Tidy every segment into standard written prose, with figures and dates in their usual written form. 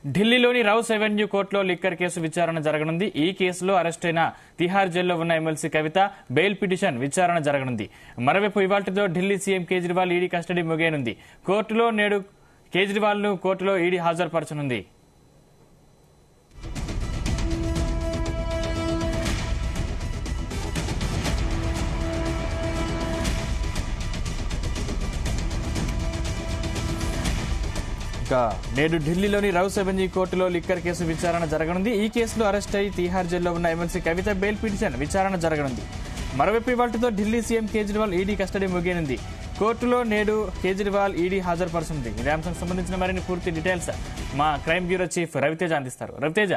ఢిల్లీలోని Rouse avenue కోర్టులో liquor case విచారణ జరగనుంది. ఈ కేసులో అరెస్ట్ అయిన తిహార్ జైల్లో ఉన్న ఎమ్మెల్సీ కవిత బెయిల్ పిటిషన్ విచారణ జరగనుంది. మరోవైపు ఇవాళ్టితో Delhi CM Kejriwal ED custody ముగియనుంది. కోర్టులో నేడు కేజ్రీవాల్ ను కోర్టులో ఈడీ హాజరుపరచనుంది. నేడు ఢిల్లీలోని రౌస్ అవెన్యూ కోర్టులో లిక్కర్ కేసు విచారణ జరగనుంది. ఈ కేసులో అరెస్ట్ అయి తిహార్ జైల్లో ఉన్న ఎమ్మెల్సీ కవిత బెయిల్ పిటిషన్ విచారణ జరగనుంది. మరోవైపు ఇవాళ్టితో Delhi CM Kejriwal ED custody ముగియనుంది. కోర్టులో నేడు కేజ్రీవాల్ ఈడీ హాజరుపరుస్తుంది. ఇదే అంశానికి సంబంధించిన మరిన్ని పూర్తి డీటెయిల్స్ మా క్రైమ్ బ్యూరో చీఫ్ రవితేజ అందిస్తారు. Raviteja,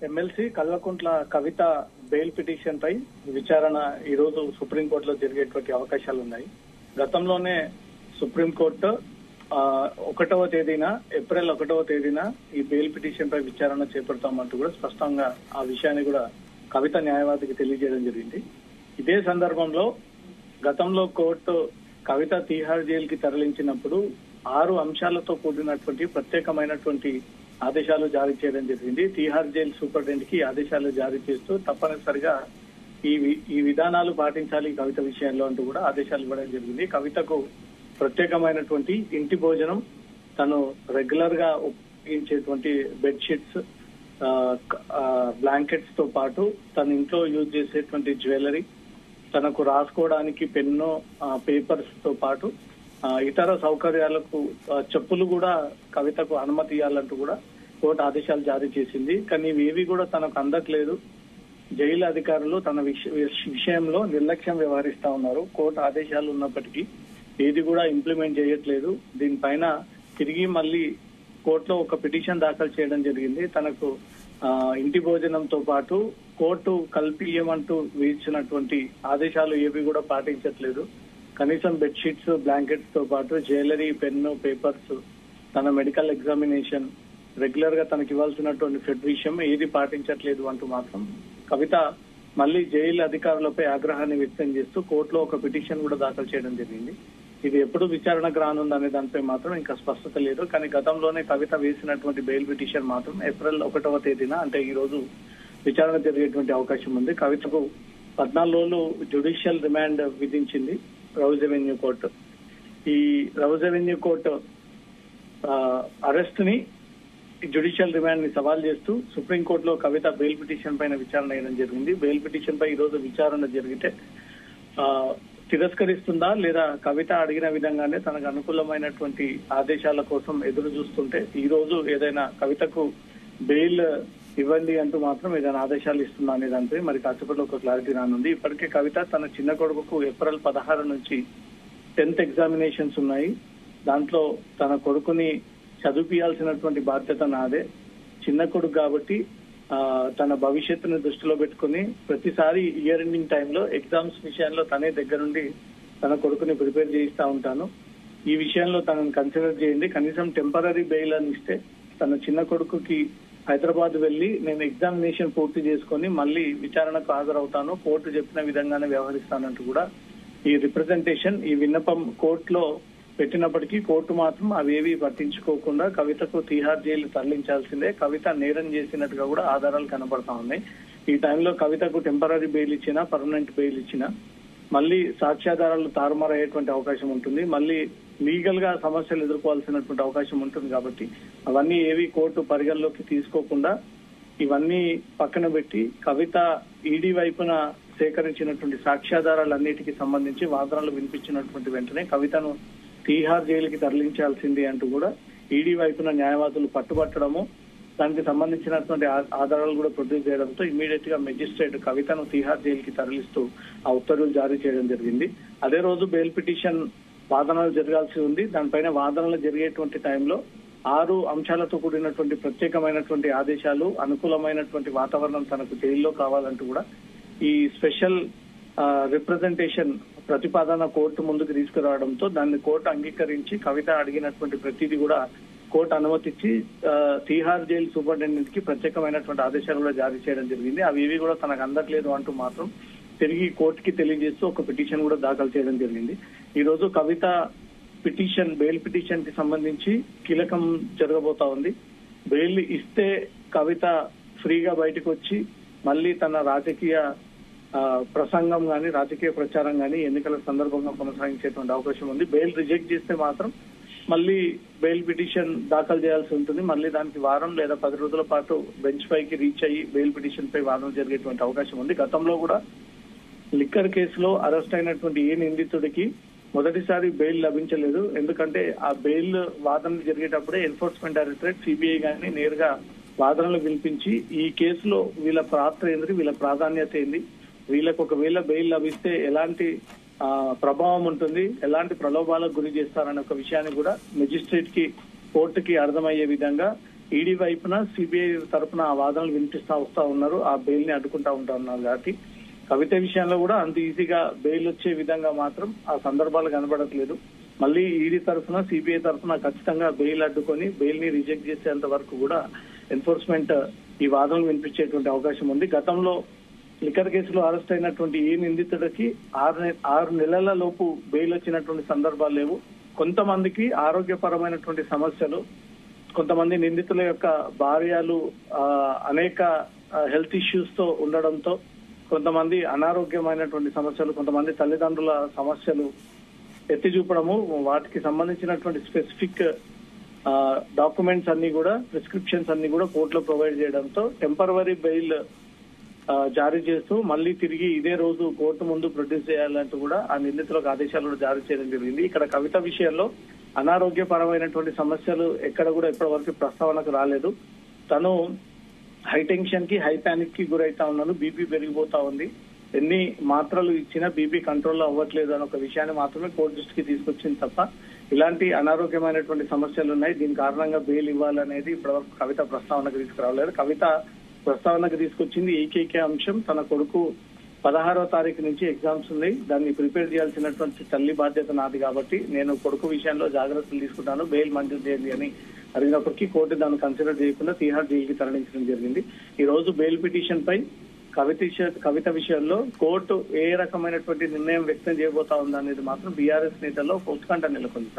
MLC Kalvakuntla Kavitha bail petition పై విచారణ ఈ రోజు సుప్రీంకోర్టులో జరిగేటువంటి అవకాశాలు ఉన్నాయి. గతంలోనే సుప్రీంకోర్టు 1వ తేదీన ఏప్రిల్ 1వ తేదీన ఈ బెయిల్ పిటిషన్ పై విచారణ చేపడతామంటూ కూడా స్పష్టంగా ఆ విషయాన్ని కూడా కవిత న్యాయవాదికి తెలియజేయడం జరిగింది. ఇదే సందర్భంలో గతంలో కోర్టు కవిత తిహార్ జైలు కి తరలించినప్పుడు 6 అంశాలతో కూడినటువంటి ప్రత్యేకమైనటువంటి ఆదేశాలు జారీ చేయడం జరిగింది. తిహార్ జైలు సూపరింటెండెంట్ కి ఆదేశాలు జారీ చేస్తూ తప్పనిసరిగా ఈ విధానాలు పాటించాలి కవిత విషయంలో అంటూ కూడా ఆదేశాలు ఇవ్వడం జరిగింది. కవితకు ప్రత్యేకమైనటువంటి ఇంటి భోజనం, తను రెగ్యులర్ గా ఉపయోగించేటువంటి బెడ్షీట్స్, బ్లాంకెట్స్ తో పాటు తన ఇంట్లో యూజ్ చేసేటువంటి జ్యువెలరీ, తనకు రాసుకోవడానికి పెన్ను, పేపర్స్ తో పాటు ఇతర సౌకర్యాలకు చెప్పులు కూడా కవితకు అనుమతి ఇవ్వాలంటూ కూడా కోర్టు ఆదేశాలు జారీ చేసింది. కానీ ఇవేవి కూడా తనకు అందట్లేదు. జైలు అధికారులు తన విషయంలో నిర్లక్ష్యం వ్యవహరిస్తా ఉన్నారు. కోర్టు ఆదేశాలు ఉన్నప్పటికీ ఏది కూడా ఇంప్లిమెంట్ చేయట్లేదు. దీనిపైన తిరిగి మళ్ళీ కోర్టులో ఒక పిటిషన్ దాఖలు చేయడం జరిగింది. తనకు ఇంటి భోజనంతో పాటు కోర్టు కల్పియమంటూ ఇచ్చినటువంటి ఆదేశాలు ఏవి కూడా పాటించట్లేదు. కనీసం బెడ్షీట్స్, బ్లాంకెట్స్ తో పాటు జ్యువెలరీ, పెన్ను, పేపర్స్, తన మెడికల్ ఎగ్జామినేషన్, రెగ్యులర్ గా తనకి ఇవ్వాల్సినటువంటి ఫెడ్ విషయం ఏది పాటించట్లేదు అంటూ మాత్రం కవిత మళ్ళీ జైలు అధికారులపై ఆగ్రహాన్ని వ్యక్తం చేస్తూ కోర్టులో ఒక పిటిషన్ కూడా దాఖలు చేయడం జరిగింది. ఇది ఎప్పుడు విచారణకు రానుందనే దానిపై మాత్రం ఇంకా స్పష్టత లేదు. కానీ గతంలోనే కవిత వేసినటువంటి బెయిల్ పిటిషన్ మాత్రం ఏప్రిల్ 1వ తేదీన అంటే ఈ రోజు విచారణ జరిగేటువంటి అవకాశం ఉంది. కవితకు 14 రోజులు జ్యుడిషియల్ రిమాండ్ విధించింది రౌస్ అవెన్యూ కోర్టు. ఈ రౌస్ అవెన్యూ కోర్టు అరెస్ట్ ని, జ్యుడిషియల్ రిమాండ్ ని సవాల్ చేస్తూ సుప్రీంకోర్టులో కవిత బెయిల్ పిటిషన్ పైన విచారణ చేయడం జరిగింది. బెయిల్ పిటిషన్ పై ఈ రోజు విచారణ జరిగితే తిరస్కరిస్తుందా లేదా కవిత అడిగిన విధంగానే తనకు అనుకూలమైనటువంటి ఆదేశాల కోసం ఎదురు చూస్తుంటే ఈ రోజు ఏదైనా కవితకు బెయిల్ ఇవ్వండి అంటూ మాత్రం ఏదైనా ఆదేశాలు ఇస్తుందా అనే దానిపై మరి కాసేపట్లో ఒక క్లారిటీ రానుంది. ఇప్పటికే కవిత తన చిన్న కొడుకుకు ఏప్రిల్ 16 నుంచి 10th ఎగ్జామినేషన్స్ ఉన్నాయి. దాంట్లో తన కొడుకుని చదివించాల్సినటువంటి బాధ్యత నాదే. చిన్న కొడుకు కాబట్టి తన భవిష్యత్తును దృష్టిలో పెట్టుకుని ప్రతిసారి ఇయర్ ఎండింగ్ టైంలో ఎగ్జామ్స్ విషయంలో తనే దగ్గరుండి తన కొడుకుని ప్రిపేర్ చేయిస్తా ఉంటాను. ఈ విషయంలో తనను కన్సిడర్ చేయండి. కనీసం టెంపరీ బెయిల్ అని ఇస్తే తన చిన్న కొడుకుకి హైదరాబాద్ వెళ్లి నేను ఎగ్జామినేషన్ పూర్తి చేసుకుని మళ్ళీ విచారణకు హాజరవుతాను, కోర్టు చెప్పిన విధంగానే వ్యవహరిస్తానంటూ కూడా ఈ రిప్రజెంటేషన్, ఈ విన్నపం కోర్టులో పెట్టినప్పటికీ కోర్టు మాత్రం అవేవి పట్టించుకోకుండా కవితకు తిహార్ జైలు తరలించాల్సిందే, కవిత నేరం చేసినట్టుగా కూడా ఆధారాలు కనబడతా ఉన్నాయి. ఈ టైంలో కవితకు టెంపరీ బెయిల్ ఇచ్చినా, పర్మనెంట్ బెయిల్ ఇచ్చినా మళ్ళీ సాక్ష్యాధారాలు తారుమారయ్యేటువంటి అవకాశం ఉంటుంది. మళ్ళీ లీగల్ గా సమస్యలు ఎదుర్కోవాల్సినటువంటి అవకాశం ఉంటుంది. కాబట్టి అవన్నీ ఏవి కోర్టు పరిగణలోకి తీసుకోకుండా ఇవన్నీ పక్కన పెట్టి కవిత ఈడీ వైపున సేకరించినటువంటి సాక్ష్యాధారాలన్నిటికీ సంబంధించి వాదనలు వినిపించినటువంటి వెంటనే కవితను తిహార్ జైలుకి తరలించాల్సింది అంటూ కూడా ఈడీ వైపున న్యాయవాదులు పట్టుబట్టడము, దానికి సంబంధించినటువంటి ఆధారాలు కూడా ప్రొడ్యూస్ చేయడంతో ఇమీడియట్ గా మెజిస్ట్రేట్ కవితను తిహార్ జైలుకి తరలిస్తూ ఆ ఉత్తర్వులు జారీ చేయడం జరిగింది. అదే రోజు బెయిల్ పిటిషన్ వాదనలు జరగాల్సి ఉంది. దానిపైన వాదనలు జరిగేటువంటి టైంలో 6 అంశాలతో కూడినటువంటి ప్రత్యేకమైనటువంటి ఆదేశాలు, అనుకూలమైనటువంటి వాతావరణం తనకు జైల్లో కావాలంటూ కూడా ఈ స్పెషల్ రిప్రజెంటేషన్ ప్రతిపాదన కోర్టు ముందుకు తీసుకురావడంతో దాన్ని కోర్టు అంగీకరించి కవిత అడిగినటువంటి ప్రతిదీ కూడా కోర్టు అనుమతించి తిహార్ జైలు సూపరింటెండెంట్ కి ప్రత్యేకమైనటువంటి ఆదేశాలు కూడా జారీ చేయడం జరిగింది. అవి కూడా తనకు అందట్లేదు అంటూ మాత్రం తిరిగి కోర్టుకి తెలియజేస్తూ ఒక పిటిషన్ కూడా దాఖలు చేయడం జరిగింది. ఈ రోజు కవిత బెయిల్ పిటిషన్ కి సంబంధించి కీలకం జరగబోతా ఉంది. బెయిల్ ఇస్తే కవిత ఫ్రీగా బయటకు వచ్చి మళ్ళీ తన రాజకీయ ప్రసంగం గాని రాజకీయ ప్రచారం గాని ఎన్నికల సందర్భంగా కొనసాగించేటువంటి అవకాశం ఉంది. బెయిల్ రిజెక్ట్ చేస్తే మాత్రం మళ్ళీ బెయిల్ పిటిషన్ దాఖలు చేయాల్సి ఉంటుంది. మళ్ళీ దానికి వారం లేదా 10 రోజుల పాటు బెంచ్ పైకి రీచ్ అయ్యి బెయిల్ పిటిషన్ పై వాదన జరిగేటువంటి అవకాశం ఉంది. గతంలో కూడా లిక్కర్ కేసులో అరెస్ట్ అయినటువంటి ఏ నిందితుడికి మొదటిసారి బెయిల్ లభించలేదు. ఎందుకంటే ఆ బెయిల్ వాదనలు జరిగేటప్పుడే ఎన్ఫోర్స్మెంట్ డైరెక్టరేట్ సిబిఐ గాని నేరుగా వాదనలు వినిపించి ఈ కేసులో వీళ్ళ పాత్ర ఏంది, వీళ్ళ ప్రాధాన్యత ఏంది, వీళ్ళకు ఒకవేళ బెయిల్ లభిస్తే ఎలాంటి ప్రభావం ఉంటుంది, ఎలాంటి ప్రలోభాలకు గురి చేస్తారనే ఒక విషయాన్ని కూడా మెజిస్ట్రేట్ కి కోర్టుకి అర్థమయ్యే విధంగా ఈడీ వైపున సిబిఐ తరఫున ఆ వాదనలు వినిపిస్తా వస్తా ఉన్నారు. ఆ బెయిల్ ని అడ్డుకుంటా ఉంటా ఉన్నారు. కాబట్టి కవిత విషయంలో కూడా అంత ఈజీగా బెయిల్ వచ్చే విధంగా మాత్రం ఆ సందర్భాలు కనబడట్లేదు. మళ్ళీ ఈడీ తరఫున సిబిఐ తరఫున ఖచ్చితంగా బెయిల్ అడ్డుకొని బెయిల్ ని రిజెక్ట్ చేసేంత వరకు కూడా ఎన్ఫోర్స్మెంట్ ఈ వాదనలు వినిపించేటువంటి అవకాశం ఉంది. గతంలో లిక్కర్ కేసులో అరెస్ట్ అయినటువంటి ఏ నిందితుడికి 6 నెలల లోపు బెయిల్ వచ్చినటువంటి సందర్భాలు లేవు. కొంతమందికి ఆరోగ్యపరమైనటువంటి సమస్యలు, కొంతమంది నిందితుల యొక్క భార్యలు అనేక హెల్త్ ఇష్యూస్ తో ఉండడంతో, కొంతమంది అనారోగ్యమైనటువంటి సమస్యలు, కొంతమంది తల్లిదండ్రుల సమస్యలు ఎత్తి చూపడము, వాటికి సంబంధించినటువంటి స్పెసిఫిక్ డాక్యుమెంట్స్ అన్ని కూడా, ప్రిస్క్రిప్షన్స్ అన్ని కూడా కోర్టులో ప్రొవైడ్ చేయడంతో టెంపరవరీ బెయిల్ జారీ చేస్తూ మళ్ళీ తిరిగి ఇదే రోజు కోర్టు ముందు ప్రొడ్యూస్ చేయాలంటూ కూడా ఆ నిందితులకు ఆదేశాలు కూడా జారీ చేయడం జరిగింది. ఇక్కడ కవిత విషయంలో అనారోగ్యపరమైనటువంటి సమస్యలు ఎక్కడ కూడా ఇప్పటి వరకు ప్రస్తావనకు రాలేదు. తను హై టెన్షన్ కి, హై పానిక్ కి గురైతా ఉన్నాను, బీపీ పెరిగిపోతా ఉంది, ఎన్ని మాత్రలు ఇచ్చినా బీపీ కంట్రోల్లో అవ్వట్లేదు అని ఒక విషయాన్ని మాత్రమే కోర్టు దృష్టికి తీసుకొచ్చింది తప్ప ఇలాంటి అనారోగ్యమైనటువంటి సమస్యలు ఉన్నాయి, దీని కారణంగా బెయిల్ ఇవ్వాలనేది ఇప్పటివరకు కవిత ప్రస్తావనకు తీసుకురావలేదు. కవిత ప్రస్తావనకు తీసుకొచ్చింది ఏకైక అంశం, తన కొడుకు 16వ తారీఖు నుంచి ఎగ్జామ్స్ ఉన్నాయి, దాన్ని ప్రిపేర్ చేయాల్సినటువంటి తల్లి బాధ్యత నాది కాబట్టి నేను కొడుకు విషయంలో జాగ్రత్తలు తీసుకుంటాను, బెయిల్ మంజూరు చేయండి అని అడిగినప్పటికీ కోర్టు దాన్ని కన్సిడర్ చేయకుండా తీహార్ జైలుకి తరలించడం జరిగింది. ఈ రోజు బెయిల్ పిటిషన్ పై కవిత విషయంలో కోర్టు ఏ రకమైనటువంటి నిర్ణయం వ్యక్తం చేయబోతా ఉందనేది మాత్రం బీఆర్ఎస్ నేతల్లో ఉత్కంఠ నెలకొంది.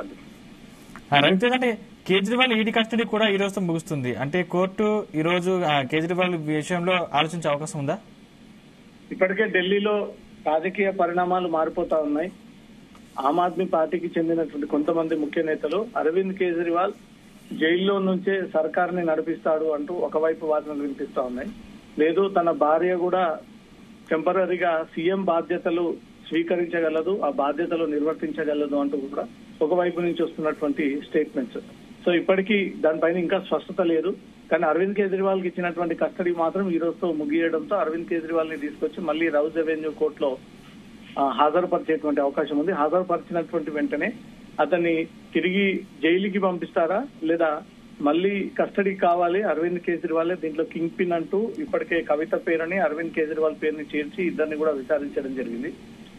అంటే కేజ్రీవాల్ ఈడీ కస్టడీ కూడా ఈ రోజుతో ముగుస్తుంది. అంటే కోర్టు ఈ రోజు కేజ్రీవాల్ విషయంలో ఆలోచించే అవకాశం ఉందా? ఇప్పటికే ఢిల్లీలో రాజకీయ పరిణామాలు మారిపోతా ఉన్నాయి. ఆమ్ ఆద్మీ పార్టీకి చెందినటువంటి కొంతమంది ముఖ్య నేతలు అరవింద్ కేజ్రీవాల్ జైల్లో నుంచే సర్కార్ని నడిపిస్తాడు అంటూ ఒకవైపు వాదనలు వినిపిస్తా ఉన్నాయి. లేదు, తన భార్య కూడా టెంపరీగా సీఎం బాధ్యతలు స్వీకరించగలదు, ఆ బాధ్యతలు నిర్వర్తించగలదు అంటూ కూడా ఒకవైపు నుంచి వస్తున్నటువంటి స్టేట్మెంట్స్. సో ఇప్పటికీ దానిపైన ఇంకా స్పష్టత లేదు. కానీ అరవింద్ కేజ్రీవాల్ కి ఇచ్చినటువంటి కస్టడీ మాత్రం ఈ రోజుతో ముగియడంతో అరవింద్ కేజ్రీవాల్ ని తీసుకొచ్చి మళ్ళీ రౌజ్ అవెన్యూ కోర్టులో హాజరుపరిచేటువంటి అవకాశం ఉంది. హాజరుపరిచినటువంటి వెంటనే అతన్ని తిరిగి జైలుకి పంపిస్తారా, లేదా మళ్ళీ కస్టడీ కావాలి అరవింద్ కేజ్రీవాల్ దీంట్లో కింగ్ పిన్ అంటూ ఇప్పటికే కవిత పేరుని అరవింద్ కేజ్రీవాల్ పేరుని చేర్చి ఇద్దరిని కూడా విచారించడం జరిగింది.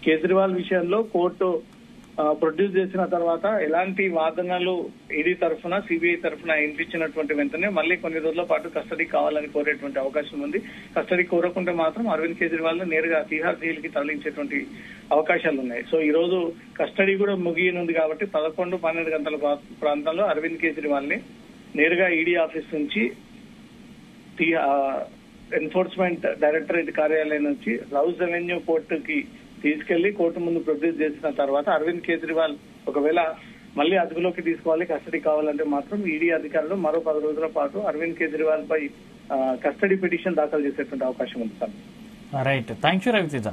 కేజ్రీవాల్ విషయంలో కోర్టు ప్రొడ్యూస్ చేసిన తర్వాత ఎలాంటి వాదనలు ఈడీ తరఫున, సిబిఐ తరఫున వినిపించినటువంటి వెంటనే మళ్ళీ కొన్ని రోజుల పాటు కస్టడీ కావాలని కోరేటువంటి అవకాశం ఉంది. కస్టడీ కోరకుంటే మాత్రం అరవింద్ కేజ్రీవాల్ ను నేరుగా తీహార్ జైలుకి తరలించేటువంటి అవకాశాలు ఉన్నాయి. సో ఈ రోజు కస్టడీ కూడా ముగియనుంది కాబట్టి 11-12 గంటల ప్రాంతంలో అరవింద్ కేజ్రీవాల్ ని నేరుగా ఈడీ ఆఫీస్ నుంచి ఎన్ఫోర్స్మెంట్ డైరెక్టరేట్ కార్యాలయం నుంచి రౌజ్ అవెన్యూ కోర్టుకి తీసుకెళ్లి కోర్టు ముందు ప్రొడ్యూస్ చేసిన తర్వాత అరవింద్ కేజ్రీవాల్ ఒకవేళ మళ్ళీ అదుపులోకి తీసుకోవాలి, కస్టడీ కావాలంటే మాత్రం ఈడీ అధికారులు మరో 10 రోజుల పాటు అరవింద్ కేజ్రీవాల్ పై కస్టడీ పిటిషన్ దాఖలు చేసేటువంటి అవకాశం ఉంది sir. Right, thank you Raviteja.